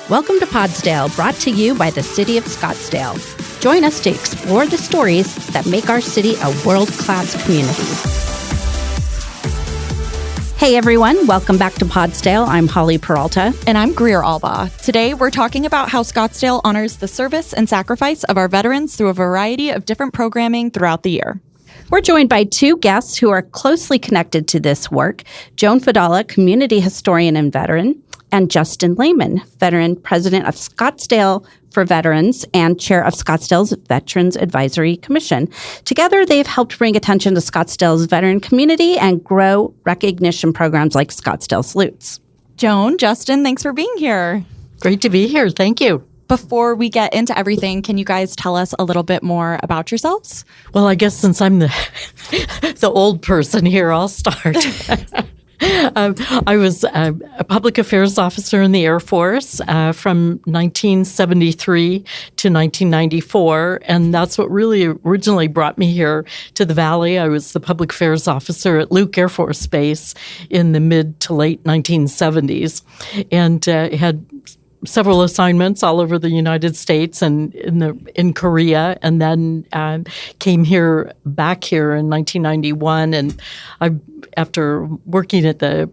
Welcome to Podsdale, brought to you by the City of Scottsdale. Join us to explore the stories that make our city a world-class community. Hey everyone, welcome back to Podsdale. I'm Holly Peralta. And I'm Greer Alba. Today we're talking about how Scottsdale honors the service and sacrifice of our veterans through a variety of different programming throughout the year. We're joined by two guests who are closely connected to this work, Joan Fudala, community historian and veteran, and Justin Layman, veteran president of Scottsdale for Veterans and chair of Scottsdale's Veterans Advisory Commission. Together, they've helped bring attention to Scottsdale's veteran community and grow recognition programs like Scottsdale Salutes. Joan, Justin, thanks for being here. Great to be here. Thank you. Before we get into everything, can you guys tell us a little bit more about yourselves? Well, I guess since I'm the old person here, I'll start. I was a public affairs officer in the Air Force from 1973 to 1994, and that's what really originally brought me here to the Valley. I was the public affairs officer at Luke Air Force Base in the mid to late 1970s, and had several assignments all over the United States and in Korea, and then came back here in 1991. And after working at the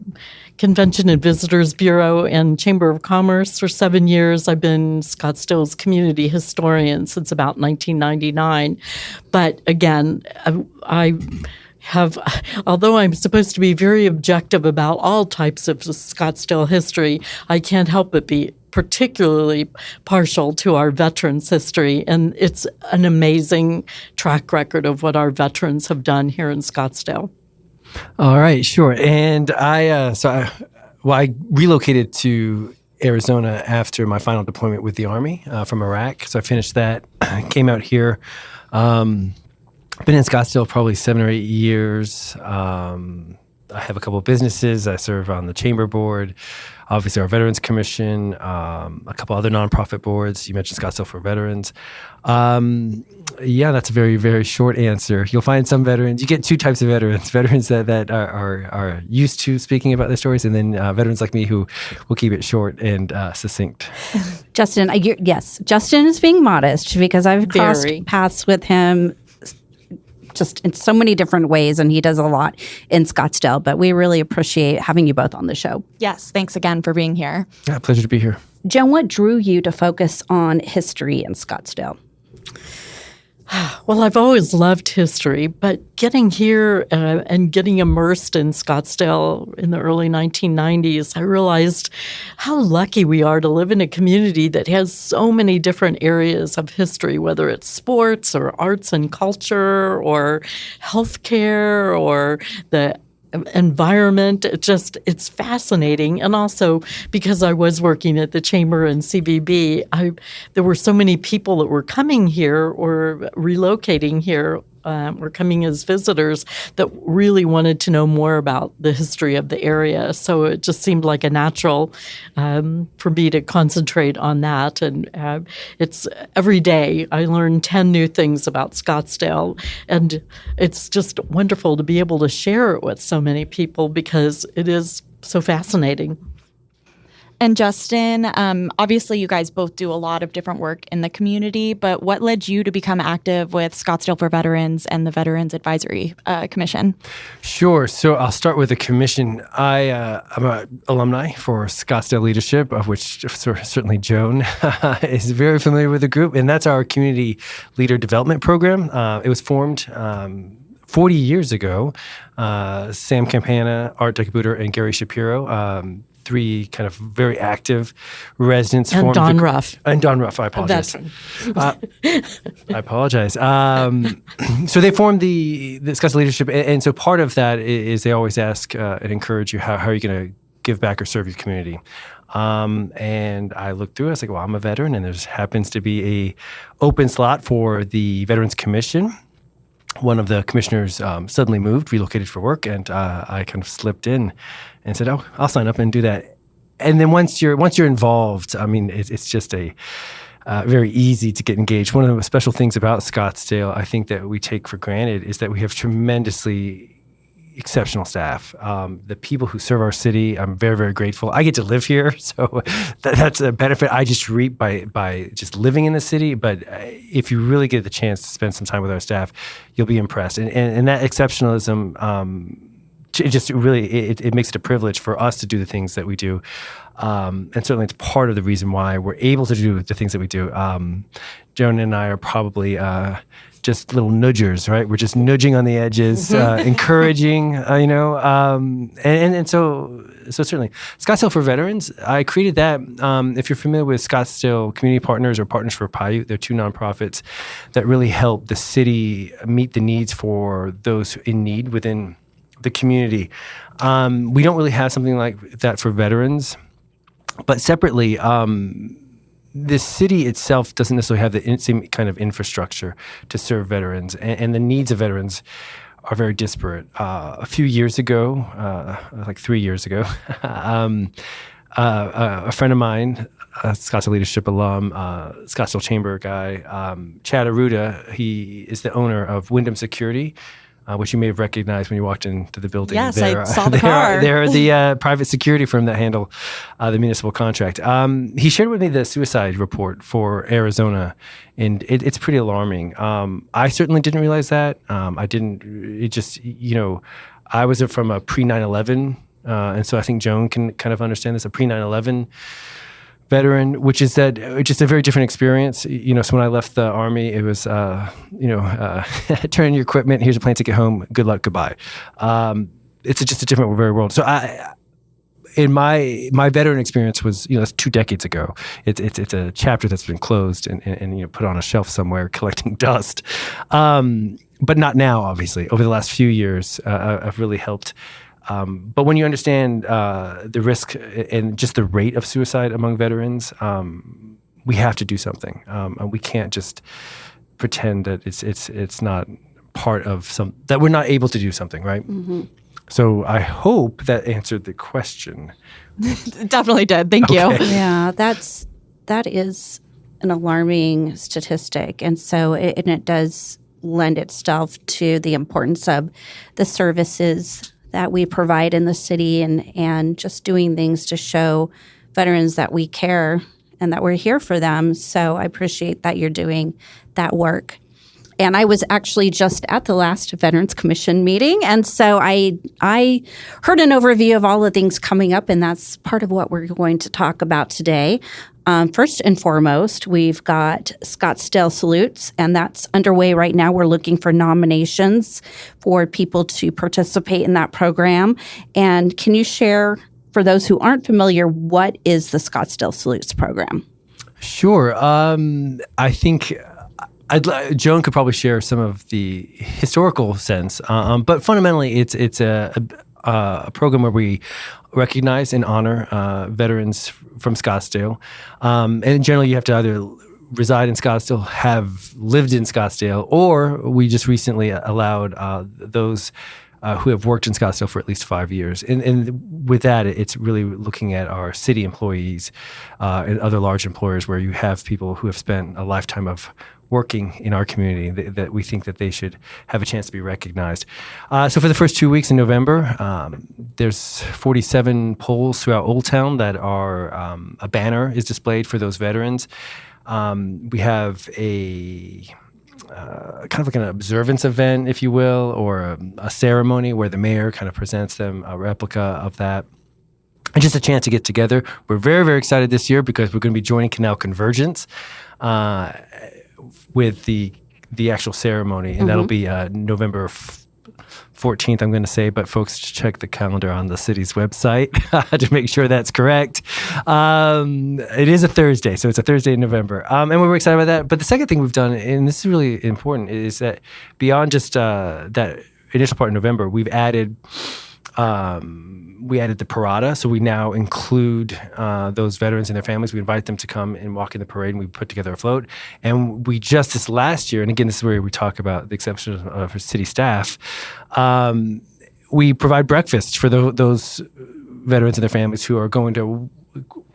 Convention and Visitors Bureau and Chamber of Commerce for 7 years, I've been Scottsdale's community historian since about 1999. But again, although I'm supposed to be very objective about all types of Scottsdale history, I can't help but be particularly partial to our veterans' history. And it's an amazing track record of what our veterans have done here in Scottsdale. All right, sure. And I relocated to Arizona after my final deployment with the Army from Iraq. So I finished that, came out here. Been in Scottsdale probably 7 or 8 years. I have a couple of businesses. I serve on the chamber board, obviously our Veterans Commission, a couple other nonprofit boards. You mentioned Scottsdale for Veterans. Yeah, that's a very, very short answer. You'll find some veterans. You get two types of veterans: veterans that are used to speaking about their stories, and then veterans like me who will keep it short and succinct. Justin, yes, Justin is being modest because I've crossed paths with him just in so many different ways, and he does a lot in Scottsdale, but we really appreciate having you both on the show. Yes, thanks again for being here. Yeah, pleasure to be here. Joan, what drew you to focus on history in Scottsdale? Well, I've always loved history, but getting here and getting immersed in Scottsdale in the early 1990s, I realized how lucky we are to live in a community that has so many different areas of history, whether it's sports or arts and culture or healthcare or the environment. It's fascinating. And also because I was working at the Chamber and CVB, there were so many people that were coming here or relocating here or coming as visitors that really wanted to know more about the history of the area. So it just seemed like a natural for me to concentrate on that. And it's every day I learn 10 new things about Scottsdale. And it's just wonderful to be able to share it with so many people because it is so fascinating. And Justin, obviously you guys both do a lot of different work in the community, but what led you to become active with Scottsdale for Veterans and the Veterans Advisory Commission? Sure. So I'll start with the commission. I'm an alumni for Scottsdale Leadership, of which certainly Joan is very familiar with the group, and that's our community leader development program. It was formed 40 years ago. Sam Campana, Art Decabuter, and Gary Shapiro, three kind of very active residents. And Don Ruff. And Don Ruff, I apologize. I apologize. So they formed the Scottsdale Leadership, and so part of that is they always ask and encourage you, how are you going to give back or serve your community? And I looked through it. I was like, well, I'm a veteran, and there happens to be a open slot for the Veterans Commission. One of the commissioners suddenly moved, relocated for work, and I kind of slipped in and said, "Oh, I'll sign up and do that." And then once you're involved, I mean, it's just very easy to get engaged. One of the special things about Scottsdale, I think that we take for granted, is that we have tremendously exceptional staff. The people who serve our city, I'm very, very grateful. I get to live here, so that's a benefit I just reap by just living in the city. But if you really get the chance to spend some time with our staff, you'll be impressed. And that exceptionalism, it just really, it makes it a privilege for us to do the things that we do. And certainly it's part of the reason why we're able to do the things that we do. Joan and I are probably just little nudgers, right? We're just nudging on the edges, encouraging, and so certainly. Scottsdale for Veterans, I created that. If you're familiar with Scottsdale Community Partners or Partners for Paiute, they're two nonprofits that really help the city meet the needs for those in need within the community. We don't really have something like that for veterans, but separately, the city itself doesn't necessarily have the same kind of infrastructure to serve veterans, and the needs of veterans are very disparate. A few years ago, like 3 years ago, a friend of mine, a Scottsdale Leadership alum, Scottsdale Chamber guy, Chad Aruda, he is the owner of Wyndham Security, which you may have recognized when you walked into the building. Yes, I saw the car. They're the private security firm that handle the municipal contract. He shared with me the suicide report for Arizona, and it's pretty alarming. I certainly didn't realize that. I was from a pre-9/11, and so I think Joan can kind of understand this, a pre-9/11 veteran, which is that just a very different experience. So when I left the Army, it was, turn in your equipment, here's a plane ticket home, good luck, goodbye. It's just a different very world. So in my veteran experience was, that's 2 decades ago. It's a chapter that's been closed and put on a shelf somewhere collecting dust. But not now, obviously. Over the last few years, I've really helped. But when you understand the risk and just the rate of suicide among veterans, we have to do something, and we can't just pretend that it's not part of that we're not able to do something, right? Mm-hmm. So I hope that answered the question. Definitely did. Thank you. Yeah, that is an alarming statistic, and so it does lend itself to the importance of the services that we provide in the city and just doing things to show veterans that we care and that we're here for them. So I appreciate that you're doing that work. And I was actually just at the last Veterans Commission meeting, and so I heard an overview of all the things coming up, and that's part of what we're going to talk about today. First and foremost, we've got Scottsdale Salutes, and that's underway right now. We're looking for nominations for people to participate in that program. And can you share, for those who aren't familiar, what is the Scottsdale Salutes program? Sure. I think Joan could probably share some of the historical sense, but fundamentally, it's a program where we recognize and honor veterans from Scottsdale. And generally, you have to either reside in Scottsdale, have lived in Scottsdale, or we just recently allowed those who have worked in Scottsdale for at least 5 years. And with that, it's really looking at our city employees and other large employers where you have people who have spent a lifetime of working in our community that we think that they should have a chance to be recognized. So for the first 2 weeks in November, there's 47 poles throughout Old Town that are a banner is displayed for those veterans. We have a kind of like an observance event, if you will, or a ceremony where the mayor kind of presents them a replica of that. And just a chance to get together. We're very, very excited this year because we're going to be joining Canal Convergence with the actual ceremony, and that'll be November 14th, I'm going to say, but folks check the calendar on the city's website to make sure that's correct. It is a Thursday, so it's a Thursday in November, and we're excited about that. But the second thing we've done, and this is really important, is that beyond just that initial part in November, we've added the parada, so we now include those veterans and their families. We invite them to come and walk in the parade, and we put together a float. And we just this last year, and again, this is where we talk about the exception of city staff, we provide breakfast for those veterans and their families who are going to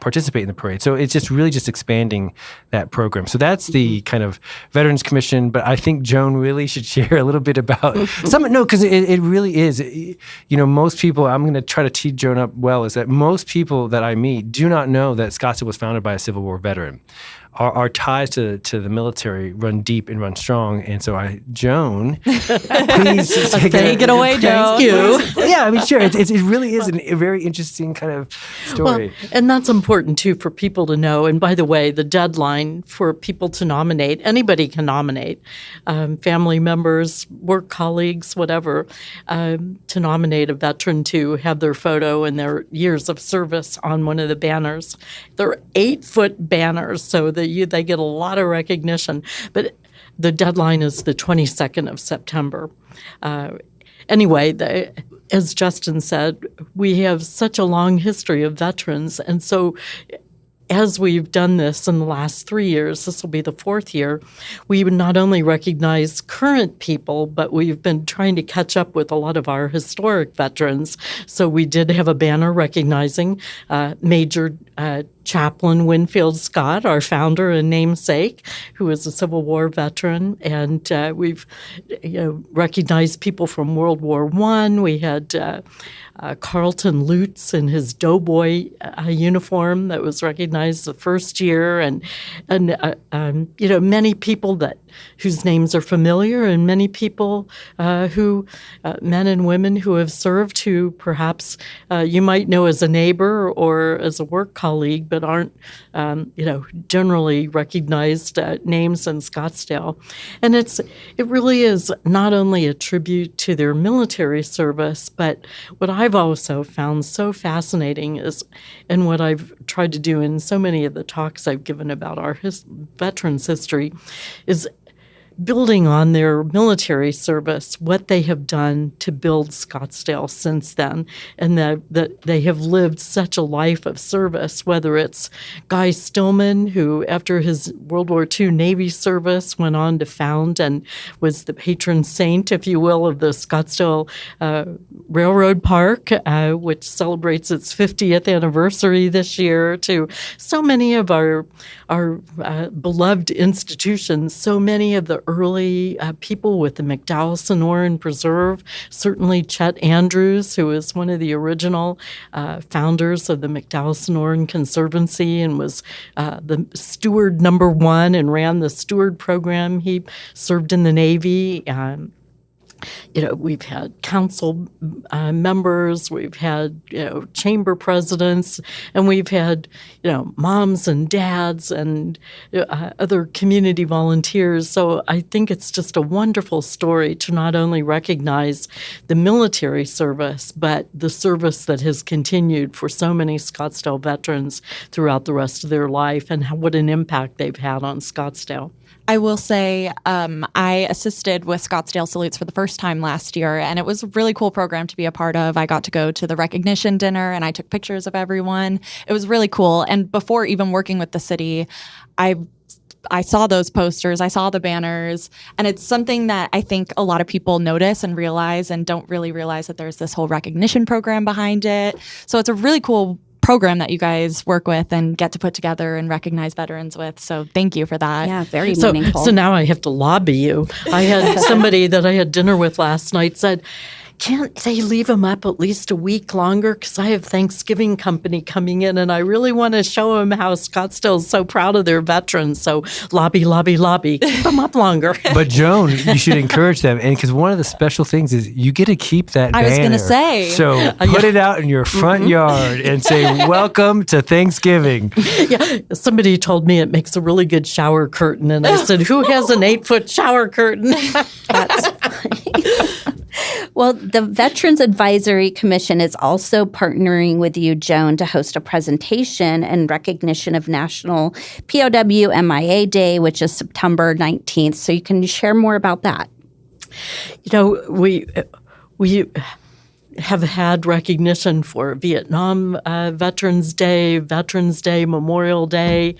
participate in the parade. So it's just really just expanding that program. So that's the kind of Veterans Commission. But I think Joan really should share a little bit about because it really is. Most people, I'm going to try to tee Joan up well, is that most people that I meet do not know that Scottsdale was founded by a Civil War veteran. Our ties to the military run deep and run strong. And so Joan, please take it away, Joan. Thank you. Yeah, I mean, sure. It really is a very interesting kind of story. Well, and that's important, too, for people to know. And by the way, the deadline for people to nominate, anybody can nominate, family members, work colleagues, whatever, to nominate a veteran to have their photo and their years of service on one of the banners. They're 8-foot banners, so that they get a lot of recognition. But the deadline is the 22nd of September. Anyway, as Justin said, we have such a long history of veterans. And so as we've done this in the last 3 years, this will be the 4th year, we would not only recognize current people, but we've been trying to catch up with a lot of our historic veterans. So we did have a banner recognizing Major Chaplain Winfield Scott, our founder and namesake, who is a Civil War veteran. And we've recognized people from World War I. We had Carlton Lutz in his doughboy uniform that was recognized the first year, and many people whose names are familiar, and many people men and women who have served, who perhaps you might know as a neighbor or as a work colleague, but aren't generally recognized names in Scottsdale. And it really is not only a tribute to their military service, but what I've also found so fascinating is, and what I've tried to do in so many of the talks I've given about our veterans' history, is building on their military service, what they have done to build Scottsdale since then, and that they have lived such a life of service, whether it's Guy Stillman, who after his World War II Navy service went on to found and was the patron saint, if you will, of the Scottsdale Railroad Park, which celebrates its 50th anniversary this year, to so many of our beloved institutions, so many of the early people with the McDowell Sonoran Preserve, certainly Chet Andrews, who was one of the original founders of the McDowell Sonoran Conservancy and was the steward number 1 and ran the steward program. He served in the Navy. We've had council members, we've had, chamber presidents, and we've had, moms and dads and other community volunteers. So I think it's just a wonderful story to not only recognize the military service, but the service that has continued for so many Scottsdale veterans throughout the rest of their life, and what an impact they've had on Scottsdale. I will say I assisted with Scottsdale Salutes for the first time last year, and it was a really cool program to be a part of. I got to go to the recognition dinner, and I took pictures of everyone. It was really cool. And before even working with the city, I saw those posters, I saw the banners, and it's something that I think a lot of people notice and realize and don't really realize that there's this whole recognition program behind it. So it's a really cool program that you guys work with and get to put together and recognize veterans with. So thank you for that. Yeah, very meaningful. So now I have to lobby you. I had somebody that I had dinner with last night said, can't they leave them up at least a week longer? Because I have Thanksgiving company coming in, and I really want to show them how Scottsdale is so proud of their veterans. So lobby, lobby, lobby. Keep them up longer. But Joan, you should encourage them. And because one of the special things is you get to keep that banner. I was going to say. So put it out in your front yard and say, welcome to Thanksgiving. Yeah, somebody told me it makes a really good shower curtain. And I said, who has an 8-foot shower curtain? That's Well, the Veterans Advisory Commission is also partnering with you, Joan, to host a presentation in recognition of National POW MIA Day, which is September 19th. So you can share more about that. We have had recognition for Vietnam Veterans Day, Memorial Day,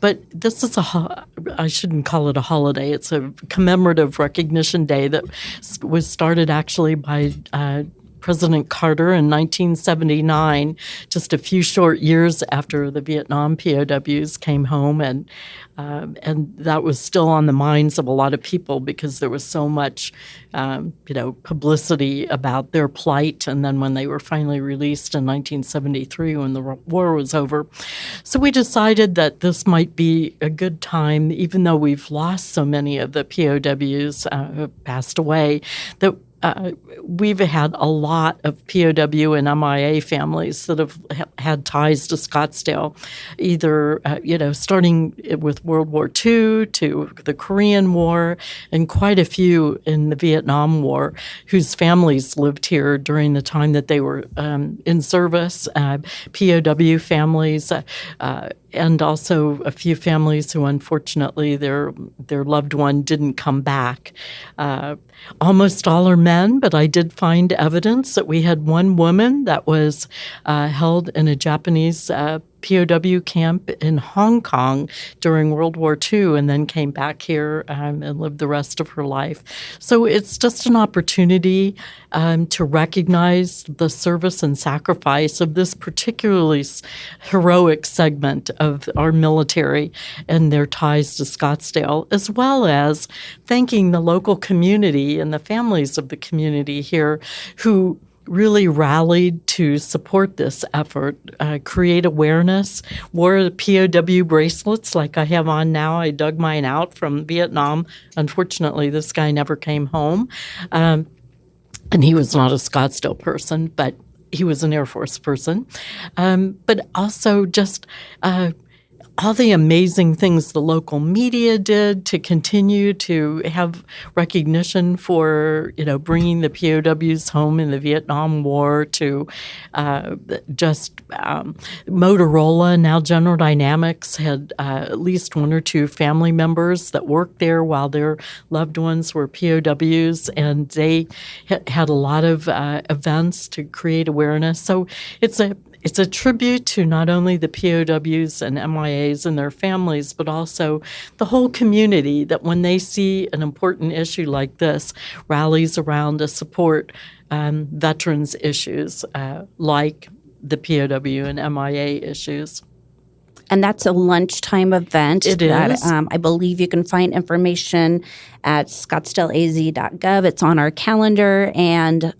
but this is I shouldn't call it a holiday. It's a commemorative recognition day that was started actually by President Carter in 1979, just a few short years after the Vietnam POWs came home, and that was still on the minds of a lot of people because there was so much, publicity about their plight. And then when they were finally released in 1973, when the war was over, so we decided that this might be a good time, even though we've lost so many of the POWs who have passed away, that we've had a lot of POW and MIA families that have had ties to Scottsdale, either, starting with World War II to the Korean War, and quite a few in the Vietnam War whose families lived here during the time that they were in service, POW families, and also a few families who, unfortunately, their loved one didn't come back. Almost all are men, but I did find evidence that we had one woman that was held in a Japanese POW camp in Hong Kong during World War II and then came back here and lived the rest of her life. So it's just an opportunity to recognize the service and sacrifice of this particularly heroic segment of our military and their ties to Scottsdale, as well as thanking the local community and the families of the community here who really rallied to support this effort, create awareness, wore the POW bracelets like I have on now. I dug mine out from Vietnam. Unfortunately, this guy never came home. And he was not a Scottsdale person, but he was an Air Force person. But also just all the amazing things the local media did to continue to have recognition for, bringing the POWs home in the Vietnam War, to Motorola, now General Dynamics, had at least one or two family members that worked there while their loved ones were POWs, and they had a lot of events to create awareness. So it's a tribute to not only the POWs and MIAs and their families, but also the whole community that when they see an important issue like this, rallies around to support veterans' issues like the POW and MIA issues. And that's a lunchtime event. It is. I believe you can find information at scottsdaleaz.gov. It's on our calendar, and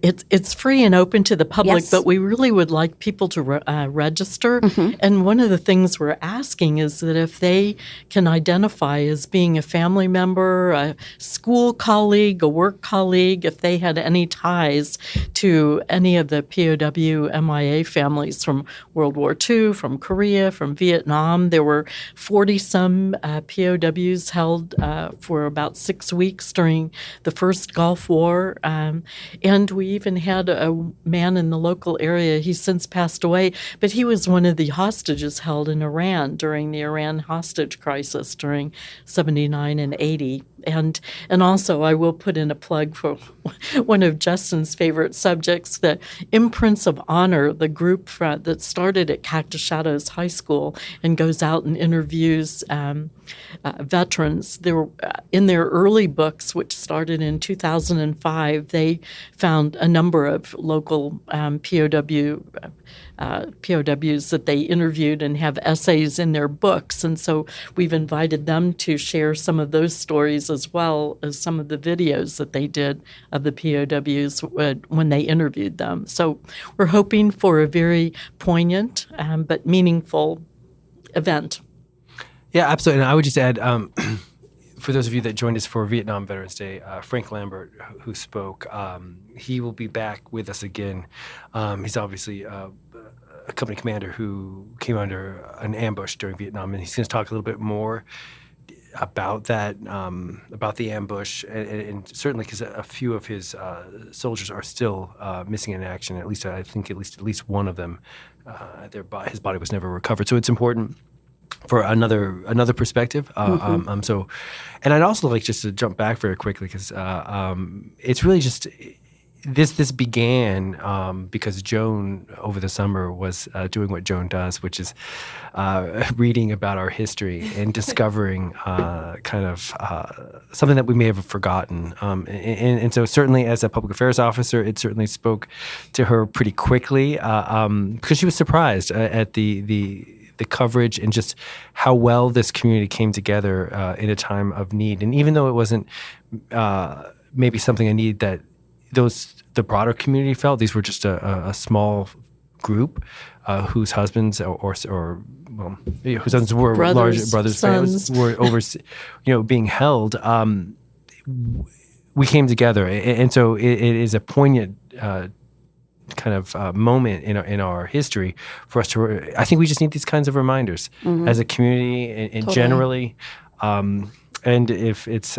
it's free and open to the public, yes. But we really would like people to register. Mm-hmm. And one of the things we're asking is that if they can identify as being a family member, a school colleague, a work colleague, if they had any ties to any of the POW MIA families from World War II, from Korea, from Vietnam. There were 40-some POWs held for about 6 weeks during the first Gulf War. And we even had a man in the local area, he's since passed away, but he was one of the hostages held in Iran during the Iran hostage crisis during 79 and 80. And also, I will put in a plug for one of Justin's favorite subjects, the Imprints of Honor, the group that started at Cactus Shadows High School and goes out and interviews veterans. They were, in their early books, which started in 2005, they found a number of local POWs that they interviewed and have essays in their books. And so we've invited them to share some of those stories as well as some of the videos that they did of the POWs when they interviewed them. So we're hoping for a very poignant but meaningful event. Yeah, absolutely. And I would just add, for those of you that joined us for Vietnam Veterans Day, Frank Lambert, who spoke, he will be back with us again. He's obviously a company commander who came under an ambush during Vietnam, and he's going to talk a little bit more about that, about the ambush, and certainly because a few of his soldiers are still missing in action. At least I think at least one of them, his body was never recovered. So it's important for another perspective. And I'd also like just to jump back very quickly because it's really just this began because Joan over the summer was doing what Joan does, which is reading about our history and discovering kind of something that we may have forgotten. And so certainly as a public affairs officer, it certainly spoke to her pretty quickly because she was surprised at the coverage and just how well this community came together in a time of need. And even though it wasn't maybe something a need that the broader community felt, these were just a small group whose husbands whose husbands were large brothers, families were being held. We came together, and so it is a poignant kind of moment in our history for us to. I think we just need these kinds of reminders as a community and Totally. generally. And if it's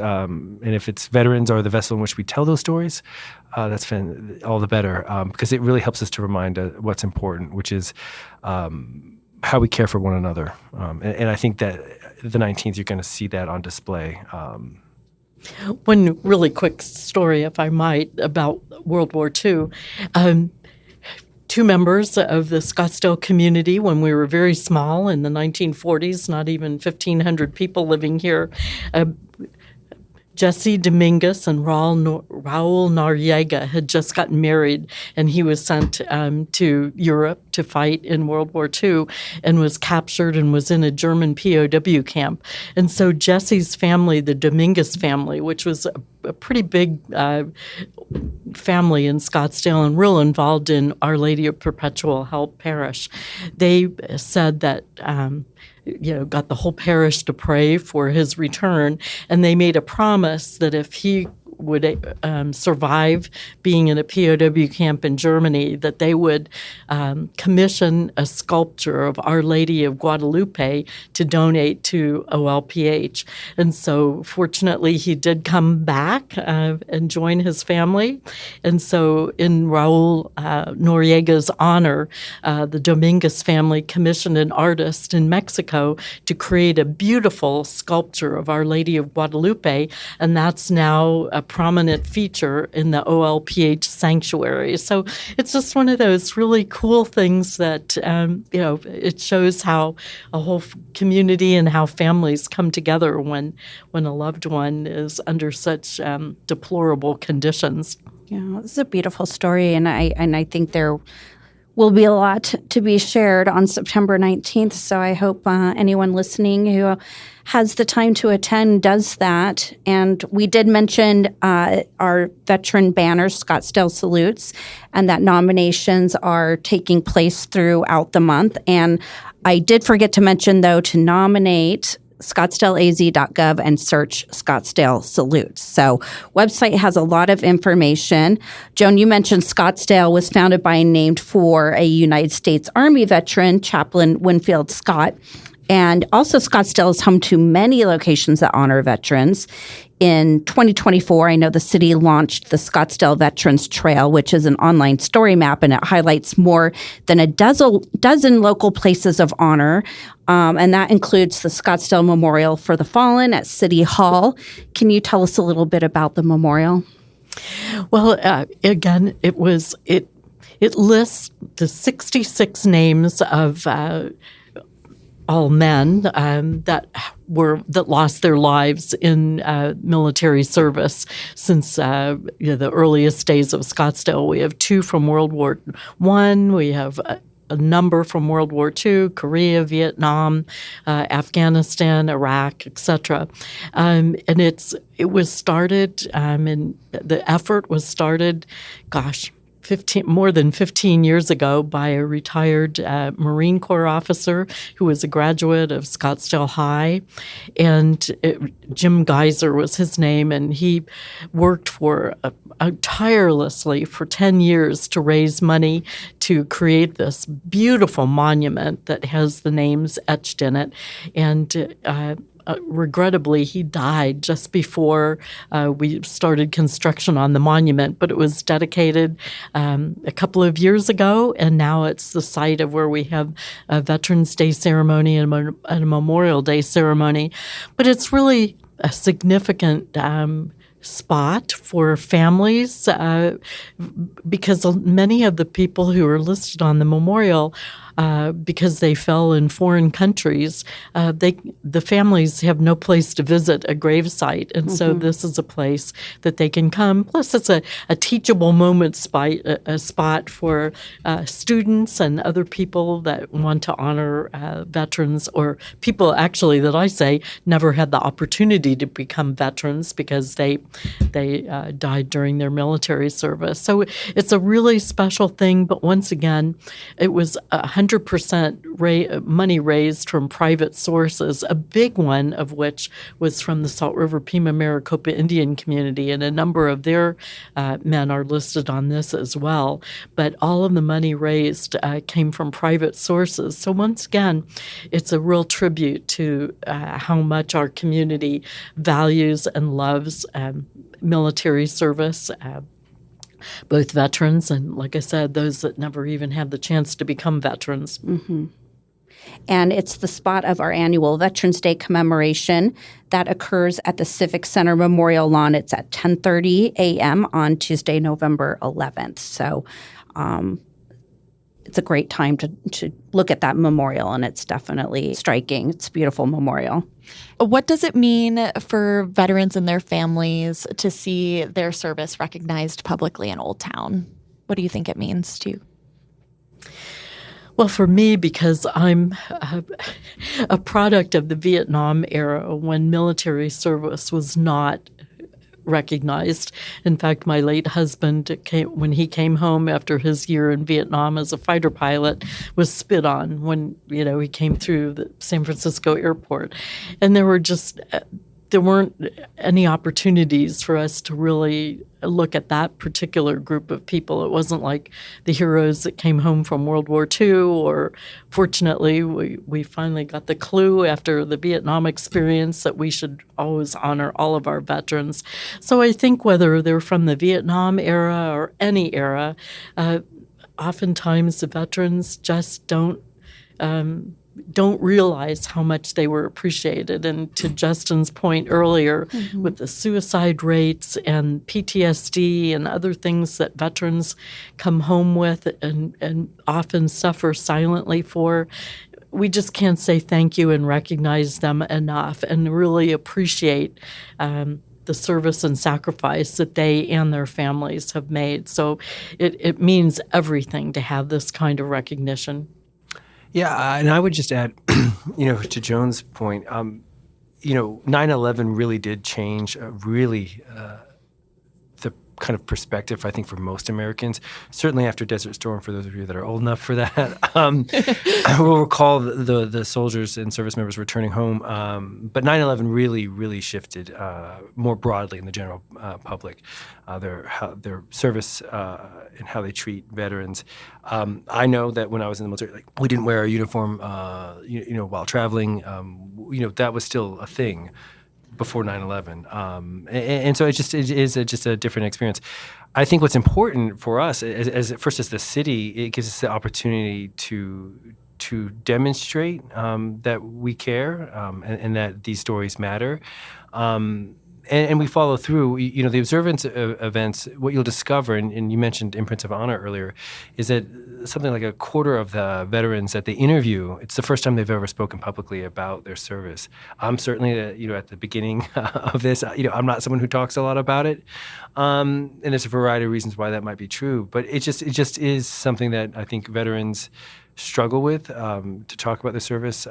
veterans are the vessel in which we tell those stories, that's all the better because it really helps us to remind what's important, which is how we care for one another. And I think that the 19th, you're going to see that on display. One really quick story, if I might, about World War II. Two members of the Scottsdale community when we were very small in the 1940s, not even 1,500 people living here. Jesse Dominguez and Raul Noriega had just gotten married, and he was sent to Europe to fight in World War II and was captured and was in a German POW camp. And so Jesse's family, the Dominguez family, which was a pretty big family in Scottsdale and real involved in Our Lady of Perpetual Help Parish, they said that got the whole parish to pray for his return, and they made a promise that if he would survive being in a POW camp in Germany, that they would commission a sculpture of Our Lady of Guadalupe to donate to OLPH. And so fortunately, he did come back and join his family. And so in Raul Noriega's honor, the Dominguez family commissioned an artist in Mexico to create a beautiful sculpture of Our Lady of Guadalupe, and that's now a prominent feature in the OLPH sanctuary. So it's just one of those really cool things that, it shows how a whole community and how families come together when a loved one is under such deplorable conditions. Yeah, this is a beautiful story, and I think there will be a lot to be shared on September 19th. So I hope anyone listening who has the time to attend does that. And we did mention our veteran banner, Scottsdale Salutes, and that nominations are taking place throughout the month. And I did forget to mention, though, to nominate scottsdaleaz.gov and search Scottsdale Salutes. So website has a lot of information. Joan, you mentioned Scottsdale was founded by and named for a United States Army veteran, Chaplain Winfield Scott. And also Scottsdale is home to many locations that honor veterans. In 2024, I know the city launched the Scottsdale Veterans Trail, which is an online story map, and it highlights more than a dozen local places of honor. And that includes the Scottsdale Memorial for the Fallen at City Hall. Can you tell us a little bit about the memorial? Well, again, it lists the 66 names of all men that lost their lives in military service since the earliest days of Scottsdale. We have 2 from World War I. We have a number from World War II, Korea, Vietnam, Afghanistan, Iraq, etc. And it was started, and the effort was started, more than 15 years ago by a retired Marine Corps officer who was a graduate of Scottsdale High. And Jim Geyser was his name, and he worked tirelessly for 10 years to raise money to create this beautiful monument that has the names etched in it. And regrettably, he died just before we started construction on the monument, but it was dedicated a couple of years ago, and now it's the site of where we have a Veterans Day ceremony and a Memorial Day ceremony. But it's really a significant spot for families because many of the people who are listed on the memorial, because they fell in foreign countries, the families have no place to visit a gravesite, and so this is a place that they can come. Plus, it's a teachable moment a spot for students and other people that want to honor veterans, or people actually that I say never had the opportunity to become veterans because they died during their military service. So it's a really special thing. But once again, it was 100% money raised from private sources, a big one of which was from the Salt River Pima Maricopa Indian community, and a number of their men are listed on this as well. But all of the money raised came from private sources. So once again, it's a real tribute to how much our community values and loves military service, both veterans and, like I said, those that never even had the chance to become veterans. And it's the spot of our annual Veterans Day commemoration that occurs at the Civic Center Memorial Lawn. It's at 10:30 a.m. on Tuesday, November 11th. So it's a great time to look at that memorial, and it's definitely striking. It's a beautiful memorial. What does it mean for veterans and their families to see their service recognized publicly in Old Town? What do you think it means to you? Well, for me, because I'm a product of the Vietnam era when military service was not recognized. In fact, my late husband, when he came home after his year in Vietnam as a fighter pilot, was spit on when he came through the San Francisco airport. And there weren't any opportunities for us to really look at that particular group of people. It wasn't like the heroes that came home from World War II, or fortunately, we finally got the clue after the Vietnam experience that we should always honor all of our veterans. So I think whether they're from the Vietnam era or any era, oftentimes the veterans just don't realize how much they were appreciated. And to Justin's point earlier, with the suicide rates and PTSD and other things that veterans come home with and often suffer silently for, we just can't say thank you and recognize them enough and really appreciate the service and sacrifice that they and their families have made. So it means everything to have this kind of recognition. Yeah, and I would just add, to Joan's point, 9/11 really did change the kind of perspective, I think, for most Americans. Certainly after Desert Storm, for those of you that are old enough for that, we'll recall the soldiers and service members returning home. But 9/11 really, really shifted more broadly in the general public, their service and how they treat veterans. I know that when I was in the military, we didn't wear a uniform, while traveling. That was still a thing before 9/11. And so it is just a different experience. I think what's important for us, as the city, it gives us the opportunity to demonstrate that we care and that these stories matter. And we follow through. The observance events, what you'll discover, and you mentioned Imprints of Honor earlier, is that something like a quarter of the veterans that they interview, it's the first time they've ever spoken publicly about their service. I'm certainly, at the beginning of this, I'm not someone who talks a lot about it. And there's a variety of reasons why that might be true. But it just is something that I think veterans struggle with, to talk about their service.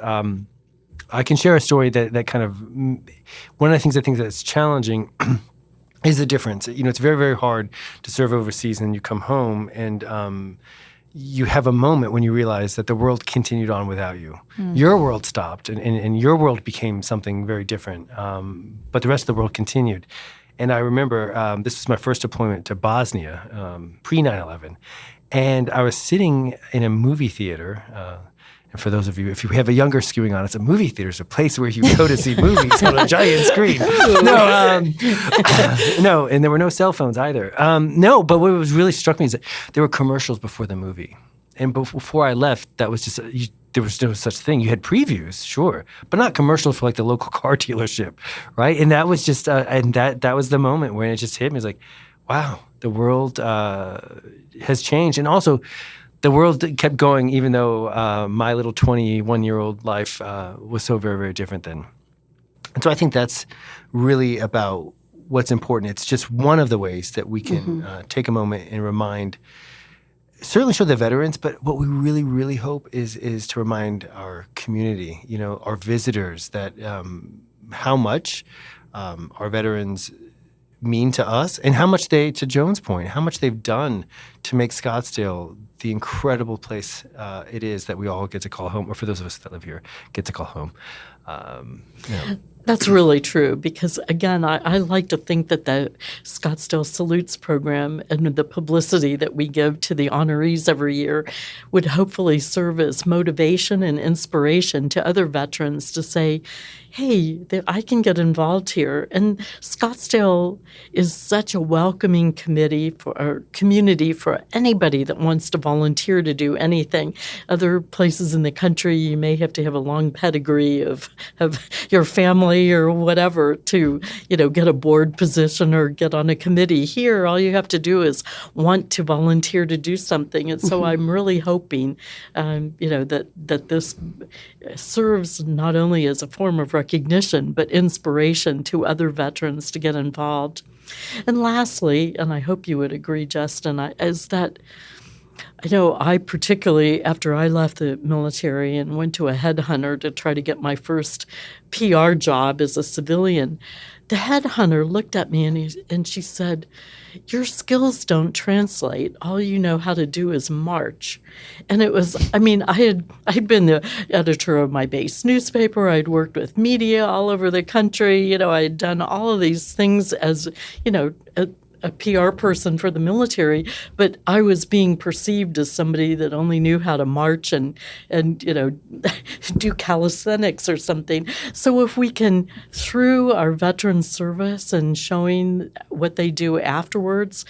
I can share a story that kind of, one of the things I think that's challenging is the difference. It's very, very hard to serve overseas and you come home and you have a moment when you realize that the world continued on without you. Your world stopped and your world became something very different, but the rest of the world continued. And I remember this was my first deployment to Bosnia, pre-9/11, and I was sitting in a movie theater. And for those of you, if you have a younger skewing on, it's a movie theater. It's a place where you go to see movies on a giant screen. No, and there were no cell phones either. No, but what was really struck me is that there were commercials before the movie. And before I left, that was just, there was no such thing. You had previews, sure, but not commercials for like the local car dealership, right? And that was just, and that was the moment when it just hit me. It's like, wow, the world has changed. And also, the world kept going, even though my little 21-year-old life was so very, very different then. And so I think that's really about what's important. It's just one of the ways that we can take a moment and remind, certainly show the veterans, but what we really, really hope is to remind our community, our visitors, that how much our veterans mean to us, and how much they, to Joan's point, how much they've done to make Scottsdale the incredible place it is that we all get to call home, or for those of us that live here, get to call home. That's really true because, again, I like to think that the Scottsdale Salutes program and the publicity that we give to the honorees every year would hopefully serve as motivation and inspiration to other veterans to say, hey, I can get involved here. And Scottsdale is such a welcoming community for anybody that wants to volunteer to do anything. Other places in the country, you may have to have a long pedigree of your family or whatever to, get a board position or get on a committee. Here, all you have to do is want to volunteer to do something. And so I'm really hoping, that this serves not only as a form of recognition, but inspiration to other veterans to get involved. And lastly, and I hope you would agree, Justin, is that I particularly, after I left the military and went to a headhunter to try to get my first PR job as a civilian, the headhunter looked at me and she said, your skills don't translate. All you know how to do is march. And it was, I'd been the editor of my base newspaper. I'd worked with media all over the country. I had done all of these things as, a PR person for the military, but I was being perceived as somebody that only knew how to march and do calisthenics or something. So if we can, through our veteran service and showing what they do afterwards,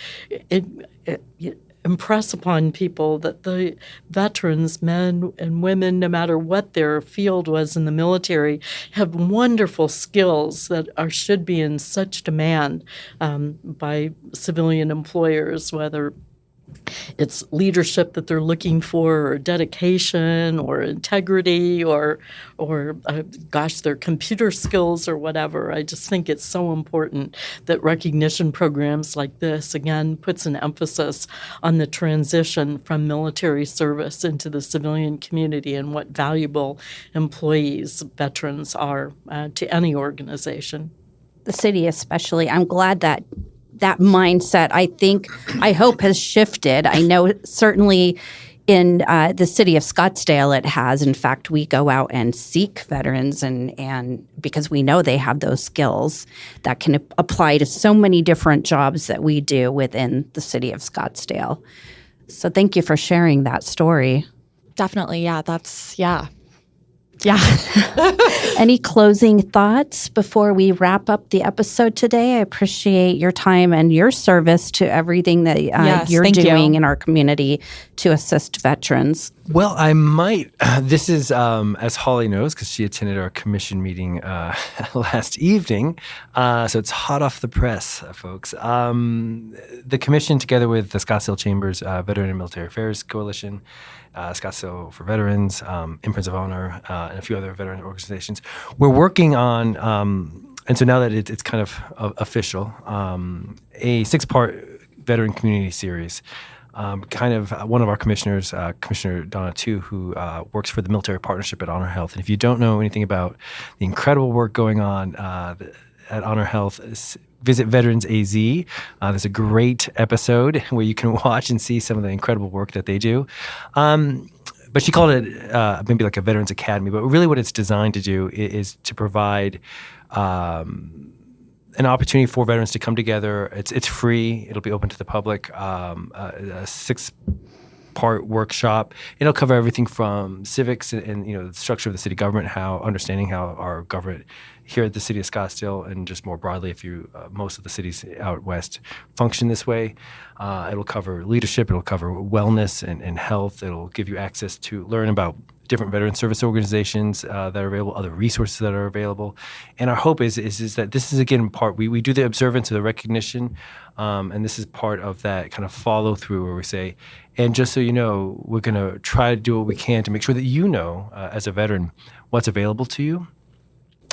impress upon people that the veterans, men and women, no matter what their field was in the military, have wonderful skills that should be in such demand by civilian employers, whether it's leadership that they're looking for, or dedication, or integrity, or their computer skills or whatever. I just think it's so important that recognition programs like this, again, puts an emphasis on the transition from military service into the civilian community and what valuable employees veterans are to any organization. The city especially. I'm glad that mindset, I hope has shifted. I know certainly in the city of Scottsdale it has. In fact, we go out and seek veterans and because we know they have those skills that can apply to so many different jobs that we do within the city of Scottsdale. So thank you for sharing that story. Definitely, yeah. Yeah. Any closing thoughts before we wrap up the episode today? I appreciate your time and your service to everything that you're doing in our community to assist veterans. Well, I might. This is, as Holly knows, because she attended our commission meeting last evening. So it's hot off the press, folks. The commission, together with the Scottsdale Chambers Veteran and Military Affairs Coalition, Scottsdale for Veterans, Imprints of Honor, and a few other veteran organizations, we're working on, and so now that it's kind of official, a 6-part veteran community series. One of our commissioners, Commissioner Donna Tu, who works for the Military Partnership at Honor Health. And if you don't know anything about the incredible work going on at Honor Health, visit Veterans AZ. There's a great episode where you can watch and see some of the incredible work that they do. But she called it maybe like a Veterans Academy. But really what it's designed to do is to provide an opportunity for veterans to come together. It's free. It'll be open to the public. A 6-part workshop. It'll cover everything from civics and the structure of the city government, understanding how our government here at the city of Scottsdale and just more broadly, if most of the cities out west function this way. It'll cover leadership. It'll cover wellness and health. It'll give you access to learn about different veteran service organizations that are available, other resources that are available. And our hope is that this is, again, part, we do the observance of the recognition, and this is part of that kind of follow through where we say, and just so you know, we're going to try to do what we can to make sure that you know, as a veteran, what's available to you,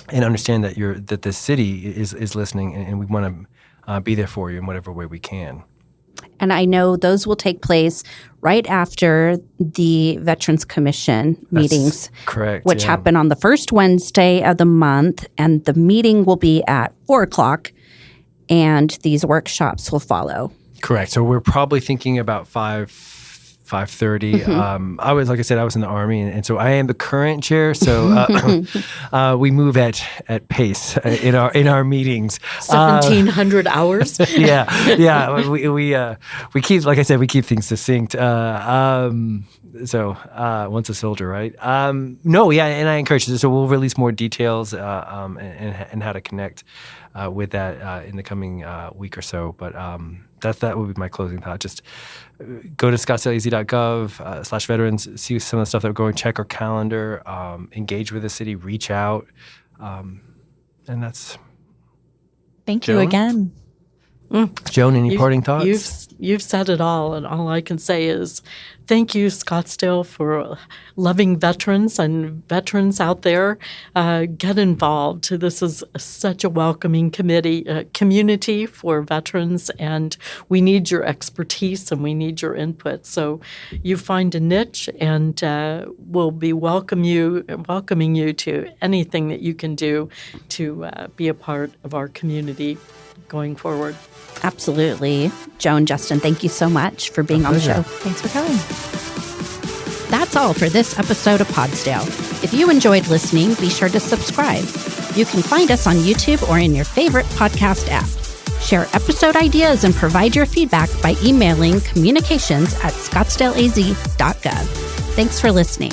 and understand that the city is listening, and we want to be there for you in whatever way we can. And I know those will take place right after the Veterans Commission meetings. That's correct. Which happen on the first Wednesday of the month. And the meeting will be at 4:00, and these workshops will follow. Correct. So we're probably thinking about 5:30. I was, like I said, I was in the Army, and so I am the current chair. So we move at pace in our meetings. 1,700 hours. Yeah. We keep, like I said, we keep things succinct. So once a soldier, right? No, yeah, and I encourage you. So we'll release more details and how to connect with that in the coming week or so. But that would be my closing thought. Just go to scottsdale.gov/veterans, see some of the stuff that we're going, check our calendar, engage with the city, reach out. And that's... Thank Joan? you again. Joan, any parting thoughts? You've said it all, and all I can say is thank you, Scottsdale, for loving veterans and veterans out there. Get involved. This is such a welcoming community for veterans, and we need your expertise and we need your input. So you find a niche, and we'll be welcoming you to anything that you can do to be a part of our community going forward. Absolutely. Joan, Justin, thank you so much for being on the show. Thanks for coming. That's all for this episode of Podsdale. If you enjoyed listening, be sure to subscribe. You can find us on YouTube or in your favorite podcast app. Share episode ideas and provide your feedback by emailing communications@scottsdaleaz.gov. Thanks for listening.